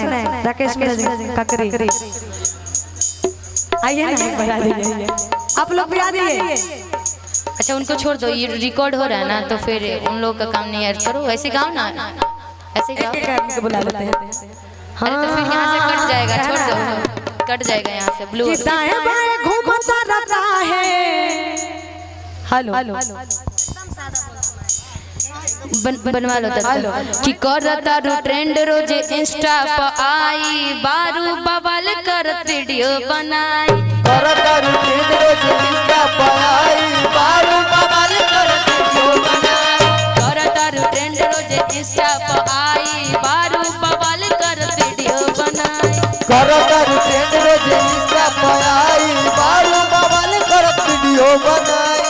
सुनाए राकेश ककरी आइए ना बजा दीजिए आप लोग बजा दीजिए। अच्छा उनको छोड़ दो, ये रिकॉर्ड हो रहा है ना, तो फिर उन लोग का काम नहीं ऐड करो, ऐसे गाओ ना, ऐसे गाओ। एक बुला लेते हैं। हाँ तो फिर यहाँ से कट जाएगा, छोड़ दो, कट जाएगा यहाँ से ब्लू। दाएं बाएं घूमता रहता है। हेलो बनवा लो तब कि करता रू ट्रेंड रोज इंस्टा पर आई, बारू बवाल करत वीडियो बनाई, करता रू ट्रेंड रोज इंस्टा पर आई, बारू बवाल करत वीडियो बनाई, करता रू ट्रेंड रोज इंस्टा पर आई, बारू बवाल करत वीडियो बनाई, करता रू ट्रेंड रोज इंस्टा पर आई, बारू बवाल करत वीडियो बनाई,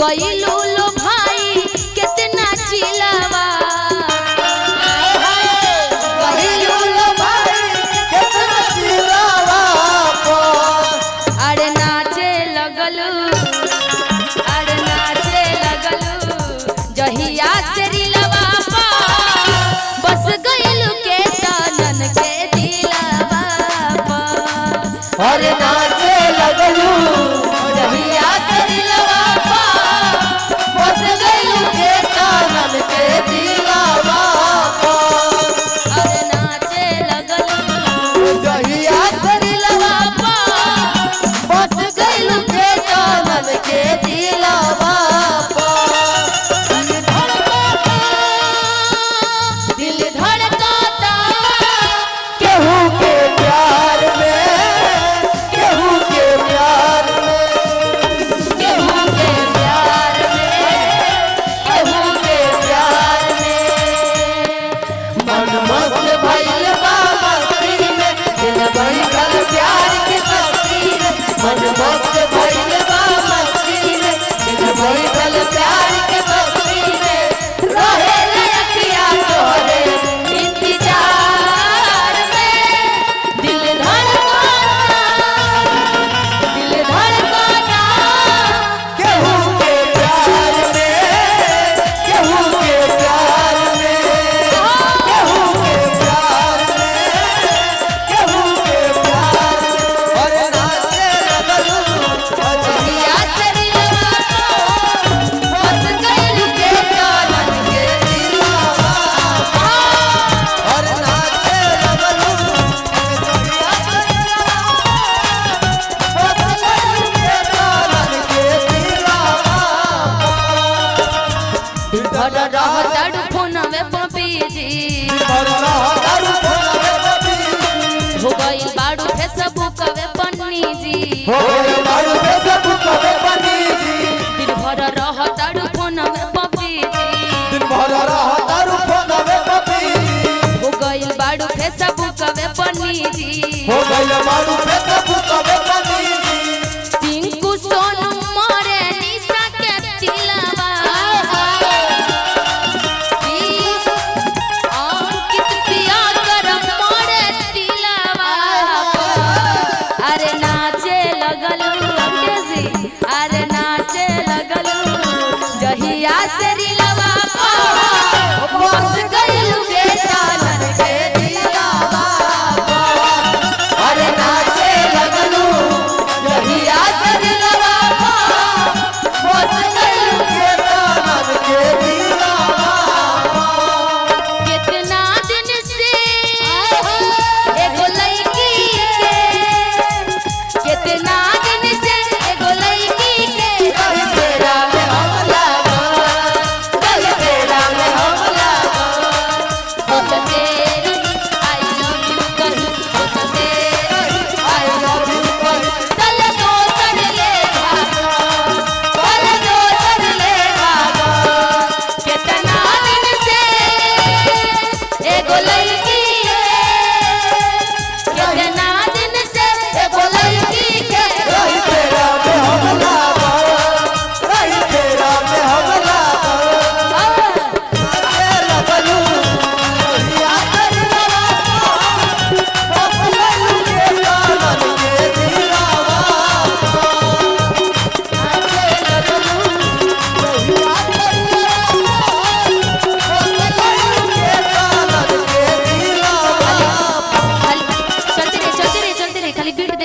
गइलू लो भाई कितना चिल्लावा, गइलू लो भाई कितना चिल्लावा, अरे नाचे लगलू, अरे नाचे लगलू जहिया से रिलवा पा, बस गइलू के तनन के दिलवा पा, अरे नाचे लगलू जहिया से रिलवा पा, बस गइलू के कानन के दिलावा, अरे नाचे लगलू जहिया से दिलवा पा, बस गइलू के कानन के दिलावा, दिल धड़काता केहू के प्यार में, केहू के प्यार में, केहू के प्यार में, केहू के प्यार में, मन मस्त भइल बा मस्ती में, दिल बैठल प्यार के मस्ती में, मन मस्त भइल बा मस्ती में, दिल बैठल प्यार के मस्ती में, रहे लयकिया तोरे इंतजार में, दिल धड़काता केहू के प्यार में, केहू के प्यार में, केहू के प्यार में, केहू के प्यार में, अरे नाचे लगलू जहिया से रिलवा पा, बस गइलू के तनन के दिलवा पा, अरे नाचे लगलू बस गइलू के कानन के दिलावा, भर रहतड़ फोनवे पर बिजी, हो गइल बाड़ू फेसबुकवे पर निजी, दिन भर रहतड़ फोनवे पर बिजी, हो गइल बाड़ू फेसबुकवे पर निजी, टिंकू सोनू मोरे निशा के दिलवा, अंकित पिया कर मोरे दिलवा, अरे नाचे लगलू अंकेजी, अरे नाचे लगलू जहिया से रिलवा पा, बस गइलू के तनन के दिलवा पा, अरे नाचे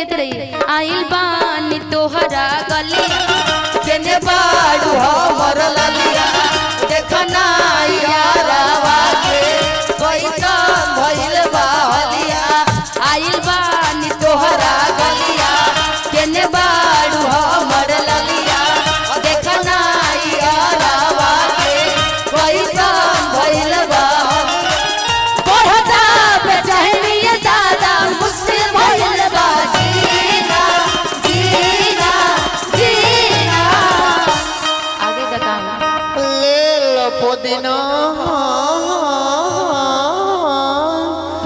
जाइत रही आइल बानी तोहरा गलिया केने बाड़ू हमर ललिया देखना यारावा के कैसन भइल बा हलिया आइल बानी तोहरा गलिया केने बाड़ू हमर ललिया देखना यारावा के कैसन भइल बा बढ़ता बेचैनी दादा मुश्किल भइल बा जीना जीना जीना आगे का काम ले लो पुदीना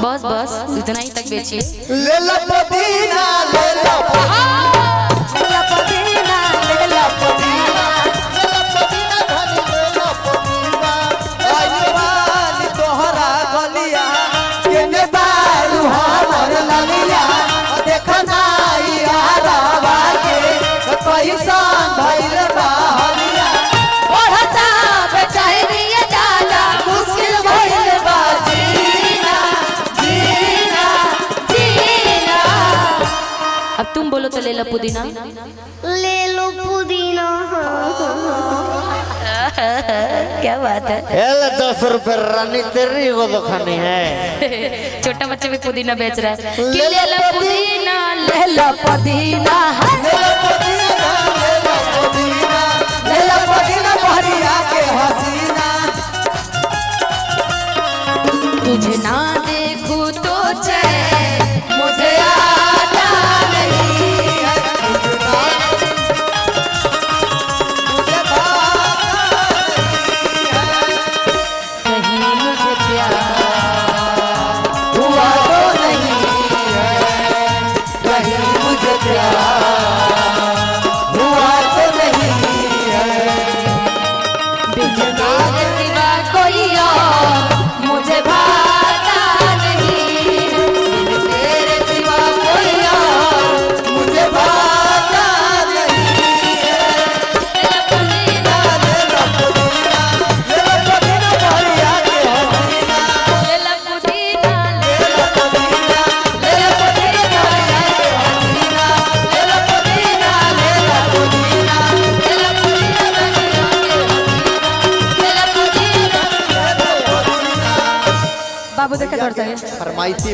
बस बस इतना ही तक बेचिए ले लो पुदीना ले लो लेला पुदीना लेला पुदीना तोहरा गलिया केने बाड़ू हमर ललिया देखना यारावा के कैसन भइल बा हलिया बढ़ता बेचैनी दादा मुश्किल भइल बा जीना जीना जीना अब तुम बोलो तो ले लो पुदीना ले लो पुदीना। क्या बात है 10 रुपए रानी तेरी को तो खानी है छोटा बच्चा भी पुदीना बेच रहा है कि ले लो पुदीना लेला पुदीना लेला पुदीना लेला पुदीना लेला पुदीना भरिया के हसीना तुझे ना देखूं तो चैन मुझे आता नहीं है मुझे भाता कहीं मुझे प्यार हुआ तो नहीं है कहीं मुझे प्यार हुआ तो नहीं है बिजली के सिवा कोई और मुझे भाता नहीं तेरे सिवा कोई और मुझे भाता नहीं है पुदीना लेला पुदीना लेला पुदीना भरिया के हसीना ले लो पुदीना लेला पुदीना लेला पुदीना भरिया के हसीना लेला पुदीना लेला पुदीना ले लो पुदीना ले लो पुदीना बाबू देखे दौड़ जाए फरमाइशी